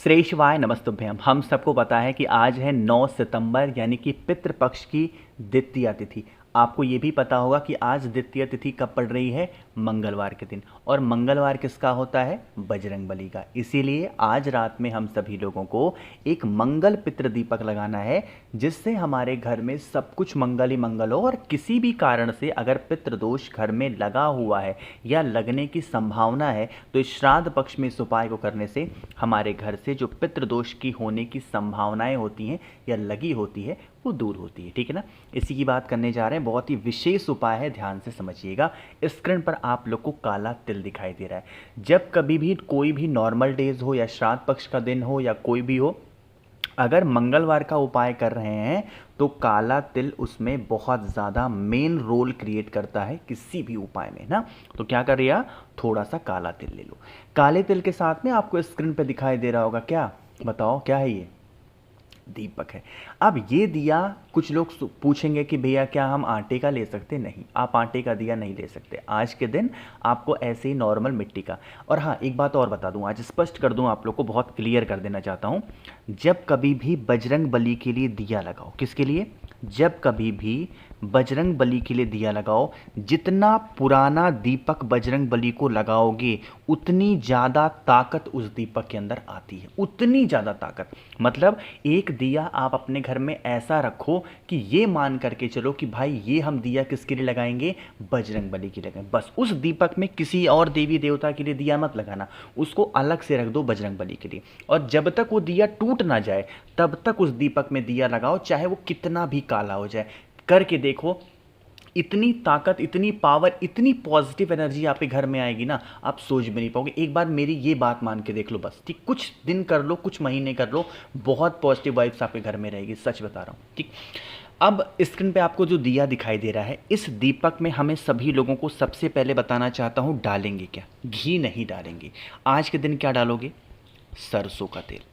श्रेष्ठवाय नमस्तुभ्यम। हम सबको पता है कि आज है 9 सितंबर यानी कि पितृपक्ष की द्वितीया तिथि। आपको ये भी पता होगा कि आज द्वितीय तिथि कब पड़ रही है, मंगलवार के दिन। और मंगलवार किसका होता है, बजरंगबली का। इसीलिए आज रात में हम सभी लोगों को एक मंगल पितृ दीपक लगाना है, जिससे हमारे घर में सब कुछ मंगल ही मंगल हो। और किसी भी कारण से अगर पितृदोष घर में लगा हुआ है या लगने की संभावना है, तो इस श्राद्ध पक्ष में इस उपाय को करने से हमारे घर से जो पितृदोष की होने की संभावनाएं होती हैं या लगी होती है वो दूर होती है। ठीक है ना। इसी की बात करने जा रहे हैं। बहुत ही विशेष उपाय है, ध्यान से समझिएगा। स्क्रीन पर आप लोग को काला तिल दिखाई दे रहा है। जब कभी भी कोई भी नॉर्मल डेज हो या श्राद्ध पक्ष का दिन हो या कोई भी हो, अगर मंगलवार का उपाय कर रहे हैं तो काला तिल उसमें बहुत ज़्यादा मेन रोल क्रिएट करता है किसी भी उपाय में ना। तो क्या करिए, थोड़ा सा काला तिल ले लो। काले तिल के साथ में आपको स्क्रीन पे दिखाई दे रहा होगा, क्या बताओ क्या है ये, दीपक है। अब ये दिया, कुछ लोग पूछेंगे कि भैया क्या हम आटे का ले सकते, नहीं, आप आटे का दिया नहीं ले सकते। आज के दिन आपको ऐसे ही नॉर्मल मिट्टी का। और हाँ, एक बात और बता दूं, आज स्पष्ट कर दूं, आप लोग को बहुत क्लियर कर देना चाहता हूं। जब कभी भी बजरंग बली के लिए दिया लगाओ, किसके लिए, जब कभी भी बजरंग बली के लिए दिया लगाओ, जितना पुराना दीपक बजरंग बली को लगाओगे उतनी ज़्यादा ताकत उस दीपक के अंदर आती है, उतनी ज़्यादा ताकत। मतलब एक दिया आप अपने घर में ऐसा रखो कि ये मान करके चलो कि भाई ये हम दिया किसके लिए लगाएंगे, बजरंग बली के लिए लगाएंगे। बस उस दीपक में किसी और देवी देवता के लिए दिया मत लगाना, उसको अलग से रख दो बजरंग बली के लिए। और जब तक वो दिया टूट ना जाए तब तक उस दीपक में दिया लगाओ, चाहे वो कितना भी काला हो जाए। करके देखो, इतनी ताकत, इतनी पावर, इतनी पॉजिटिव एनर्जी आपके घर में आएगी ना, आप सोच भी नहीं पाओगे। एक बार मेरी ये बात मान के देख लो बस, ठीक, कुछ दिन कर लो, कुछ महीने कर लो, बहुत पॉजिटिव वाइब्स आपके घर में रहेगी, सच बता रहा हूँ। ठीक, अब स्क्रीन पे आपको जो दिया दिखाई दे रहा है, इस दीपक में हमें सभी लोगों को सबसे पहले बताना चाहता हूँ, डालेंगे क्या, घी नहीं डालेंगे। आज के दिन क्या डालोगे, सरसों का तेल।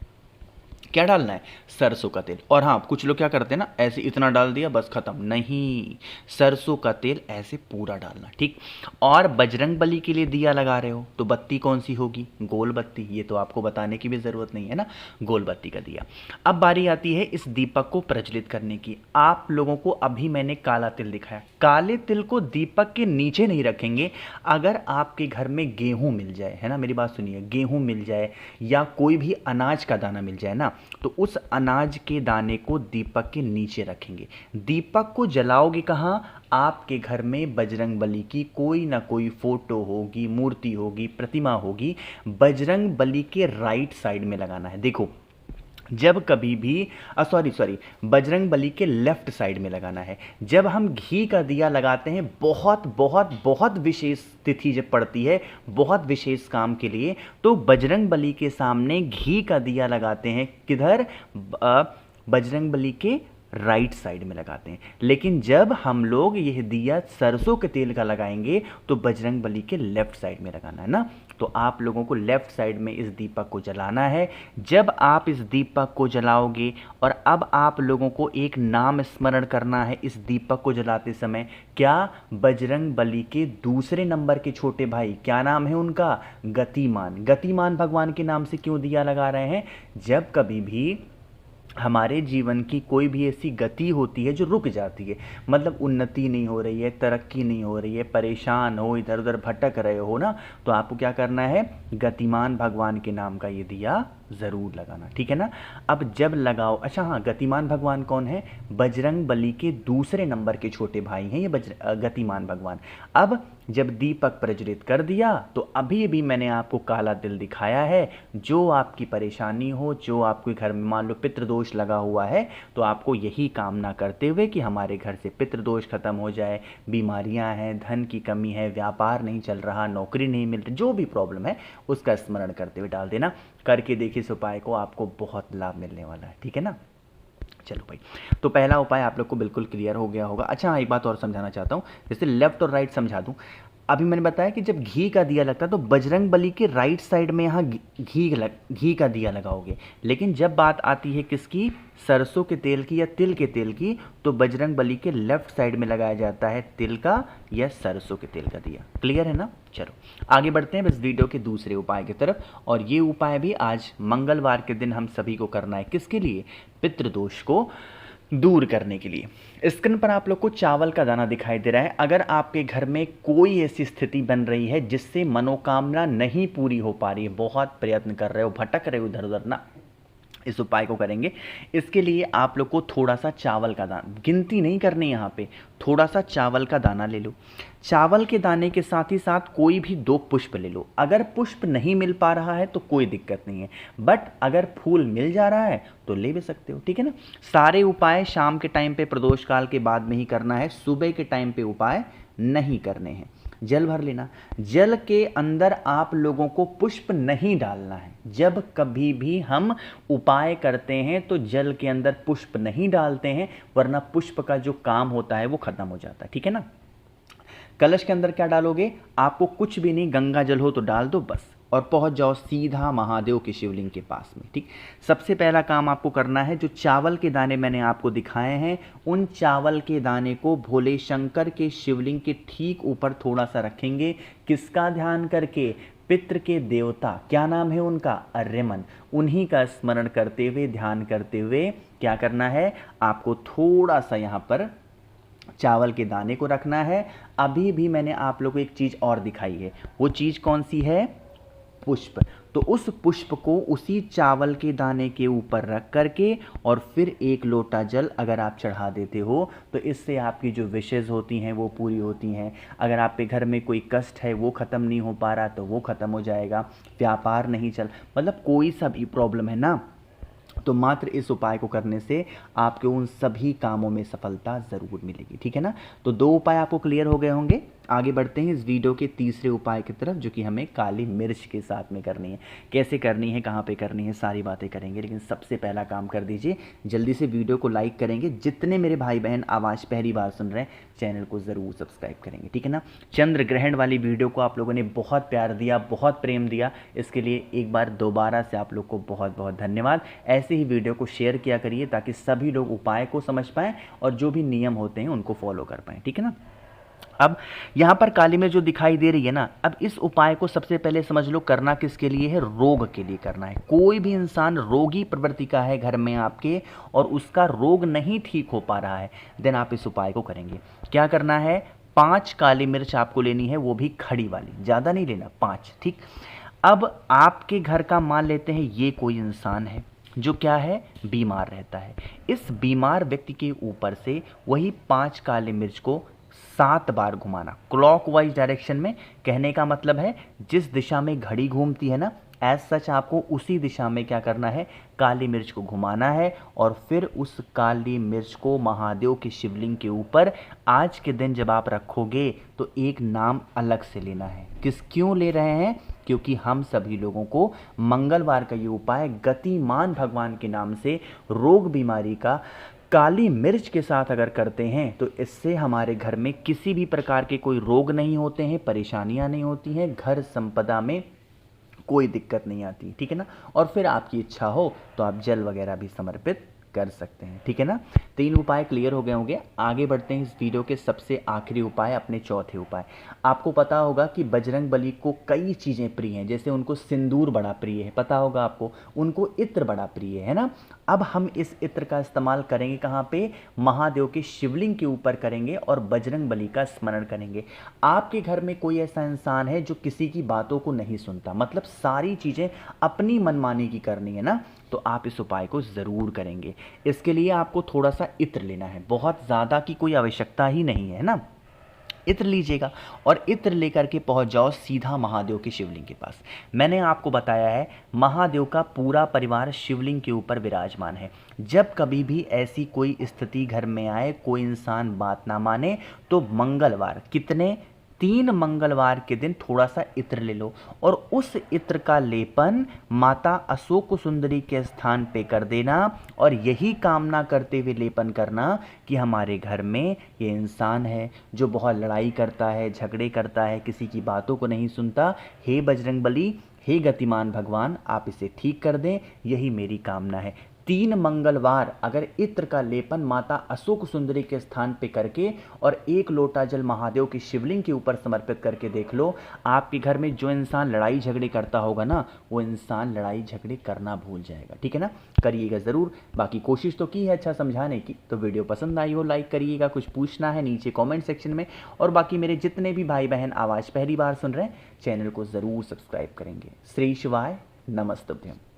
क्या डालना है, सरसों का तेल। और हाँ, कुछ लोग क्या करते हैं ना, ऐसे इतना डाल दिया बस खत्म, नहीं, सरसों का तेल ऐसे पूरा डालना। ठीक। और बजरंग बली के लिए दिया लगा रहे हो तो बत्ती कौन सी होगी, गोल बत्ती। ये तो आपको बताने की भी ज़रूरत नहीं है ना, गोल बत्ती का दिया। अब बारी आती है इस दीपक को प्रज्वलित करने की। आप लोगों को अभी मैंने काला तिल दिखाया, काले तिल को दीपक के नीचे नहीं रखेंगे। अगर आपके घर में गेहूं मिल जाए, है ना, मेरी बात सुनिए, गेहूं मिल जाए या कोई भी अनाज का दाना मिल जाए ना, तो उस अनाज के दाने को दीपक के नीचे रखेंगे। दीपक को जलाओगे कहाँ, आपके घर में बजरंग बली की कोई ना कोई फोटो होगी, मूर्ति होगी, प्रतिमा होगी, बजरंग बली के राइट साइड में लगाना है। देखो, जब कभी भी सॉरी बजरंग बली के लेफ्ट साइड में लगाना है। जब हम घी का दिया लगाते हैं, बहुत बहुत बहुत विशेष तिथि जब पड़ती है, बहुत विशेष काम के लिए, तो बजरंग बली के सामने घी का दिया लगाते हैं। किधर, बजरंग बली के राइट साइड में लगाते हैं। लेकिन जब हम लोग यह दिया सरसों के तेल का लगाएंगे तो बजरंग बली के लेफ्ट साइड में लगाना है ना। तो आप लोगों को लेफ्ट साइड में इस दीपक को जलाना है। जब आप इस दीपक को जलाओगे, और अब आप लोगों को एक नाम स्मरण करना है इस दीपक को जलाते समय, क्या, बजरंग बली के दूसरे नंबर के छोटे भाई, क्या नाम है उनका, गतिमान। गतिमान भगवान के नाम से क्यों दिया लगा रहे हैं, जब कभी भी हमारे जीवन की कोई भी ऐसी गति होती है जो रुक जाती है, मतलब उन्नति नहीं हो रही है, तरक्की नहीं हो रही है, परेशान हो, इधर उधर भटक रहे हो ना, तो आपको क्या करना है, गतिमान भगवान के नाम का ये दिया ज़रूर लगाना। ठीक है ना। अब जब लगाओ, अच्छा हाँ, गतिमान भगवान कौन है, बजरंग बली के दूसरे नंबर के छोटे भाई हैं ये गतिमान भगवान। अब जब दीपक प्रज्वलित कर दिया तो अभी भी मैंने आपको काला तिल दिखाया है। जो आपकी परेशानी हो, जो आपके घर में मान लो पितृदोष लगा हुआ है, तो आपको यही कामना करते हुए कि हमारे घर से पितृदोष खत्म हो जाए, बीमारियां हैं, धन की कमी है, व्यापार नहीं चल रहा, नौकरी नहीं मिल रही, जो भी प्रॉब्लम है उसका स्मरण करते हुए डाल देना। करके देखिए इस उपाय को, आपको बहुत लाभ मिलने वाला है। ठीक है ना। चलो भाई, तो पहला उपाय आप लोग को बिल्कुल क्लियर हो गया होगा। अच्छा हाँ, एक बात और समझाना चाहता हूँ, जैसे लेफ्ट और राइट समझा दूँ। अभी मैंने बताया कि जब घी का दिया लगता है तो बजरंग बली के राइट साइड में यहाँ घी का दिया लगाओगे, लेकिन जब बात आती है किसकी, सरसों के तेल की या तिल के तेल की, तो बजरंग बली के लेफ्ट साइड में लगाया जाता है तिल का या सरसों के तेल का दिया। क्लियर है ना? चलो आगे बढ़ते हैं इस वीडियो के दूसरे उपाय की तरफ, और ये उपाय भी आज मंगलवार के दिन हम सभी को करना है। किसके लिए? पितृदोष को दूर करने के लिए। स्क्रीन पर आप लोग को चावल का दाना दिखाई दे रहा है। अगर आपके घर में कोई ऐसी स्थिति बन रही है जिससे मनोकामना नहीं पूरी हो पा रही है, बहुत प्रयत्न कर रहे हो, भटक रहे हो इधर उधर ना, इस उपाय को करेंगे। इसके लिए आप लोग को थोड़ा सा चावल का दाना, गिनती नहीं करनी यहाँ पे, थोड़ा सा चावल का दाना ले लो। चावल के दाने के साथ ही साथ कोई भी 2 पुष्प ले लो। अगर पुष्प नहीं मिल पा रहा है तो कोई दिक्कत नहीं है, बट अगर फूल मिल जा रहा है तो ले भी सकते हो, ठीक है ना। सारे उपाय शाम के टाइम पे प्रदोष काल के बाद में ही करना है, सुबह के टाइम पे उपाय नहीं करने हैं। जल भर लेना। जल के अंदर आप लोगों को पुष्प नहीं डालना है। जब कभी भी हम उपाय करते हैं तो जल के अंदर पुष्प नहीं डालते हैं, वरना पुष्प का जो काम होता है वो खत्म हो जाता है, ठीक है ना। कलश के अंदर क्या डालोगे? आपको कुछ भी नहीं, गंगा जल हो तो डाल दो बस, और पहुंच जाओ सीधा महादेव के शिवलिंग के पास में, ठीक। सबसे पहला काम आपको करना है, जो चावल के दाने मैंने आपको दिखाए हैं, उन चावल के दाने को भोले शंकर के शिवलिंग के ठीक ऊपर थोड़ा सा रखेंगे। किसका ध्यान करके? पितृ के देवता, क्या नाम है उनका? अर्यमन। उन्हीं का स्मरण करते हुए, ध्यान करते हुए क्या करना है, आपको थोड़ा सा यहाँ पर चावल के दाने को रखना है। अभी भी मैंने आप लोगों को एक चीज़ और दिखाई है, वो चीज़ कौन सी है? पुष्प। तो उस पुष्प को उसी चावल के दाने के ऊपर रख करके और फिर 1 लोटा जल अगर आप चढ़ा देते हो तो इससे आपकी जो विशेष होती हैं वो पूरी होती हैं। अगर आपके घर में कोई कष्ट है वो ख़त्म नहीं हो पा रहा तो वो ख़त्म हो जाएगा, व्यापार नहीं चल, मतलब कोई सा भी प्रॉब्लम है ना, तो मात्र इस उपाय को करने से आपके उन सभी कामों में सफलता ज़रूर मिलेगी, ठीक है ना। तो 2 उपाय आपको क्लियर हो गए होंगे। आगे बढ़ते हैं इस वीडियो के तीसरे उपाय की तरफ, जो कि हमें काली मिर्च के साथ में करनी है। कैसे करनी है, कहाँ पे करनी है, सारी बातें करेंगे, लेकिन सबसे पहला काम कर दीजिए, जल्दी से वीडियो को लाइक करेंगे। जितने मेरे भाई बहन आवाज़ पहली बार सुन रहे हैं, चैनल को ज़रूर सब्सक्राइब करेंगे, ठीक है ना। चंद्र ग्रहण वाली वीडियो को आप लोगों ने बहुत प्यार दिया, बहुत प्रेम दिया, इसके लिए एक बार दोबारा से आप लोग को बहुत बहुत धन्यवाद। ऐसे ही वीडियो को शेयर किया करिए ताकि सभी लोग उपाय को समझ पाएँ और जो भी नियम होते हैं उनको फॉलो कर पाएँ, ठीक है ना। अब यहाँ पर काली मिर्च जो दिखाई दे रही है ना, अब इस उपाय को सबसे पहले समझ लो करना किसके लिए है? रोग के लिए करना है। कोई भी इंसान रोगी प्रवृत्ति का है घर में आपके और उसका रोग नहीं ठीक हो पा रहा है, देन आप इस उपाय को करेंगे। क्या करना है? 5 काली मिर्च आपको लेनी है, वो भी खड़ी वाली, ज़्यादा नहीं लेना, 5, ठीक। अब आपके घर का मान लेते हैं ये कोई इंसान है जो क्या है? बीमार रहता है। इस बीमार व्यक्ति के ऊपर से वही 5 काली मिर्च को 7 बार घुमाना, क्लॉकवाइज डायरेक्शन में। कहने का मतलब है जिस दिशा में घड़ी घूमती है ना, एज सच आपको उसी दिशा में क्या करना है? काली मिर्च को घुमाना है और फिर उस काली मिर्च को महादेव के शिवलिंग के ऊपर आज के दिन जब आप रखोगे तो एक नाम अलग से लेना है। क्यों ले रहे हैं? क्योंकि हम सभी लोगों को मंगलवार का ये उपाय गतिमान भगवान के नाम से रोग बीमारी का काली मिर्च के साथ अगर करते हैं तो इससे हमारे घर में किसी भी प्रकार के कोई रोग नहीं होते हैं, परेशानियां नहीं होती हैं, घर संपदा में कोई दिक्कत नहीं आती, ठीक है ना। और फिर आपकी इच्छा हो तो आप जल वगैरह भी समर्पित कर सकते हैं, ठीक है ना। 3 उपाय क्लियर हो गए होंगे। आगे बढ़ते हैं इस वीडियो के सबसे आखिरी उपाय, अपने चौथे उपाय। आपको पता होगा कि बजरंग बली को कई चीज़ें प्रिय हैं, जैसे उनको सिंदूर बड़ा प्रिय है, पता होगा आपको, उनको इत्र बड़ा प्रिय है ना। अब हम इस इत्र का इस्तेमाल करेंगे कहाँ पे? महादेव के शिवलिंग के ऊपर करेंगे और बजरंग बली का स्मरण करेंगे। आपके घर में कोई ऐसा इंसान है जो किसी की बातों को नहीं सुनता, मतलब सारी चीज़ें अपनी मनमानी की करनी है ना, तो आप इस उपाय को ज़रूर करेंगे। इसके लिए आपको थोड़ा सा इत्र लेना है, बहुत ज़्यादा की कोई आवश्यकता ही नहीं है ना। इत्र लीजिएगा और इत्र लेकर के पहुंच जाओ सीधा महादेव के शिवलिंग के पास। मैंने आपको बताया है महादेव का पूरा परिवार शिवलिंग के ऊपर विराजमान है। जब कभी भी ऐसी कोई स्थिति घर में आए, कोई इंसान बात ना माने, तो मंगलवार कितने 3 मंगलवार के दिन थोड़ा सा इत्र ले लो और उस इत्र का लेपन माता अशोक सुंदरी के स्थान पे कर देना और यही कामना करते हुए लेपन करना कि हमारे घर में ये इंसान है जो बहुत लड़ाई करता है, झगड़े करता है, किसी की बातों को नहीं सुनता। हे बजरंगबली, हे गतिमान भगवान, आप इसे ठीक कर दें, यही मेरी कामना है। 3 मंगलवार अगर इत्र का लेपन माता अशोक सुंदरी के स्थान पे करके और 1 लोटा जल महादेव की शिवलिंग के ऊपर समर्पित करके देख लो, आपके घर में जो इंसान लड़ाई झगड़े करता होगा ना, वो इंसान लड़ाई झगड़े करना भूल जाएगा। ठीक है ना, करिएगा ज़रूर। बाकी कोशिश तो की है अच्छा समझाने की, तो वीडियो पसंद आई हो लाइक करिएगा, कुछ पूछना है नीचे कॉमेंट सेक्शन में, और बाकी मेरे जितने भी भाई बहन आवाज़ पहली बार सुन रहे हैं चैनल को ज़रूर सब्सक्राइब करेंगे। श्री शिवाय, नमस्तुभ्यम।